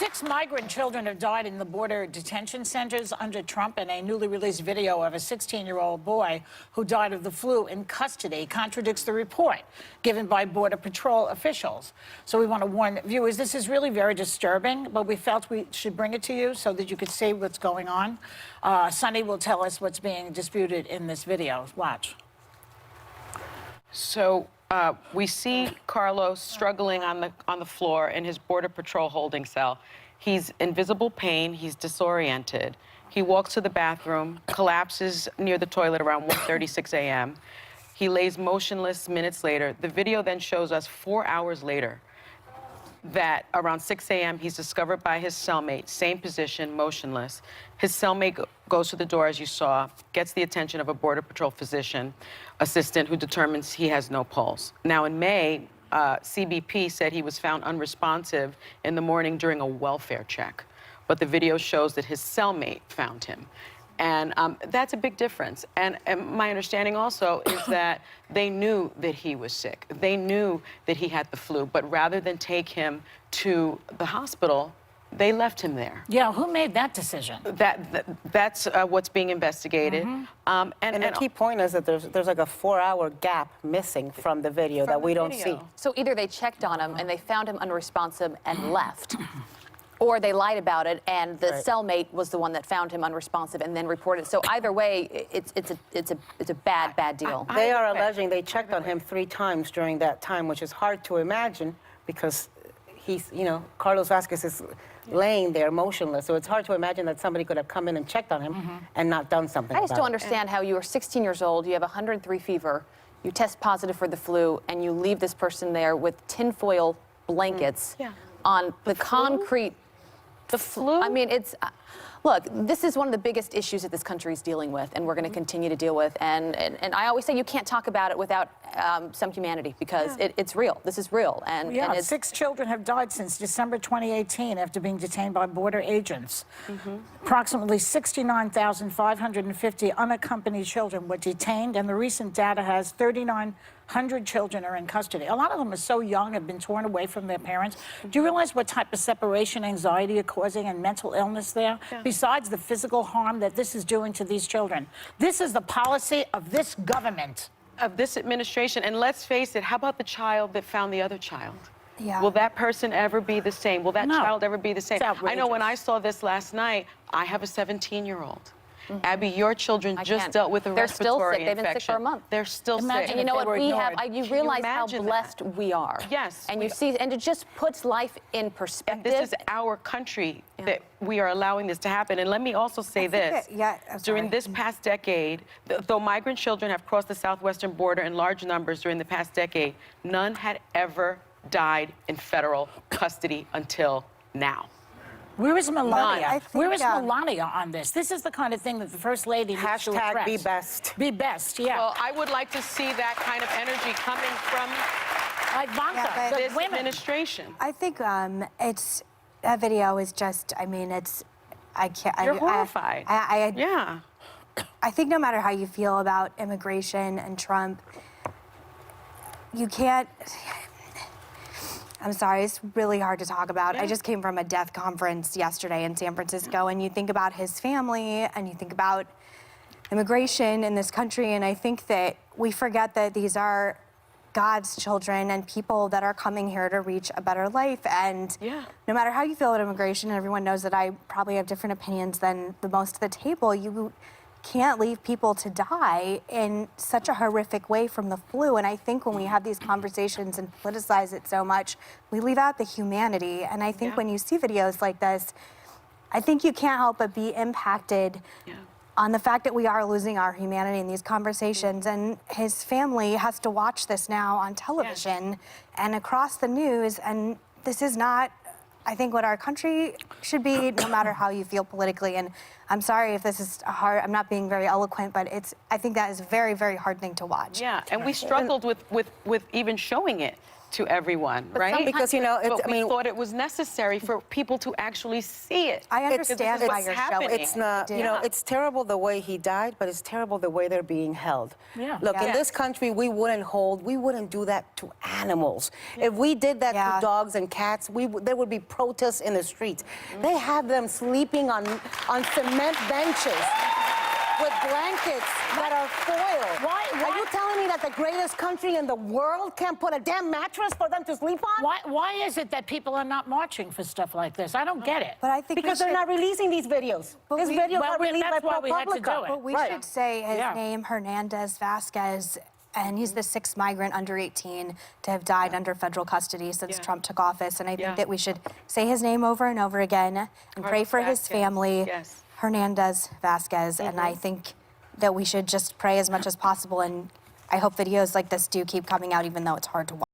6 migrant children have died in the border detention centers under Trump, and a newly released video of a 16-year-old boy who died of the flu in custody contradicts the report given by Border Patrol officials. So we want to warn viewers, this is really very disturbing, but we felt we should bring it to you so that you could see what's going on. Sonny will tell us what's being disputed in this video. Watch. So we see Carlos struggling on the floor in his Border Patrol holding cell. He's in visible pain. He's disoriented. He walks to the bathroom, collapses near the toilet around 1:36 a.m. He lays motionless minutes later. The video then shows us 4 hours later that around 6 a.m. he's discovered by his cellmate, same position, motionless. His cellmate goes to the door, as you saw, gets the attention of a Border Patrol physician assistant who determines he has no pulse. Now, in May, CBP said he was found unresponsive in the morning during a welfare check, but the video shows that his cellmate found him. And that's a big difference. And my understanding also is that they knew that he was sick. They knew that he had the flu, but rather than take him to the hospital, they left him there. Yeah, who made that decision? That's what's being investigated. And the key point is that there's like a 4-hour gap missing from the video that we don't see. So either they checked on him and they found him unresponsive and left, or they lied about it and the cellmate was the one that found him unresponsive and then reported. So either way, it's a bad deal. They are alleging they checked on him 3 times during that time, which is hard to imagine because he's, you know, Carlos Vasquez is laying there motionless. So it's hard to imagine that somebody could have come in and checked on him and not done something I just about don't it. understand how you are 16 years old, you have 103 fever, you test positive for the flu, and you leave this person there with tinfoil blankets on the concrete. The flu? I mean, it's, look, this is one of the biggest issues that this country is dealing with, and we're going to continue to deal with. And I always say you can't talk about it without some humanity, because it's real. This is real. And, Yeah, and it's, 6 children have died since December 2018 after being detained by border agents. Approximately 69,550 unaccompanied children were detained, and the recent data has 3,900 children are in custody. A lot of them are so young, have been torn away from their parents. Do you realize what type of separation anxiety you're causing and mental illness there? Besides the physical harm that this is doing to these children. This is the policy of this government. Of this administration. And let's face it, how about the child that found the other child? Yeah. Will that person ever be the same? Will that child ever be the same? It's I know when I saw this last night, I have a 17-year-old. Abby, your children just dealt with a respiratory infection. They're still sick. They've been sick for a month. They're still Imagine sick. And you know what we have? You realize how imagine blessed we are. Yes. And you see, and it just puts life in perspective. And this is our country that we are allowing this to happen. And let me also say this. During this past decade, though migrant children have crossed the southwestern border in large numbers during the past decade, none had ever died in federal custody until now. Where is Melania? Where is Melania Melania on this? This is the kind of thing that the First Lady needs to address. #be best. Be best, yeah. Well, I would like to see that kind of energy coming from Ivanka, this the women. administration. I think that video is just, I mean, I can't. You're horrified. I think no matter how you feel about immigration and Trump, you can't. I'm sorry, it's really hard to talk about. I just came from a death conference yesterday in San Francisco, and you think about his family, and you think about immigration in this country, and I think that we forget that these are God's children and people that are coming here to reach a better life. And no matter how you feel about immigration, and everyone knows that I probably have different opinions than the most of the table, you can't leave people to die in such a horrific way from the flu. And I think when we have these conversations and politicize it so much, we leave out the humanity. And I think when you see videos like this, I think you can't help but be impacted on the fact that we are losing our humanity in these conversations. And his family has to watch this now on television and across the news. And this is not, I think, what our country should be, no matter how you feel politically. And I'm sorry if this is hard, I'm not being very eloquent, but I think that is a very, very hard thing to watch. Yeah, and we struggled with even showing it. to everyone, right? Because, you know, it's, but I we mean, thought it was necessary for people to actually see it. I Because understand this is why what's you're happening. showing it's not, you know, Yeah. it's terrible the way he died, but it's terrible the way they're being held. Yeah. Look, in Yeah. this country, we wouldn't do that to animals. If we did that Yeah. to dogs and cats, there would be protests in the streets. They have them sleeping on cement benches with blankets that are foiled. Why- Are you telling me that the greatest country in the world can't put a damn mattress for them to sleep on? Why is it that people are not marching for stuff like this? I don't get it. But I think Because we they're should, not releasing these videos. This we- video well, got released by that's why we had to do ProPublica. it. but we Right. should say his Yeah. name, Hernandez Vasquez, and he's the 6th migrant under 18 to have died under federal custody since Yeah. Trump took office. And I think Yeah. that we should say his name over and over again and pray for his Vasquez. family, Yes. Hernandez Vasquez. And I think that we should just pray as much as possible. And I hope videos like this do keep coming out, even though it's hard to watch.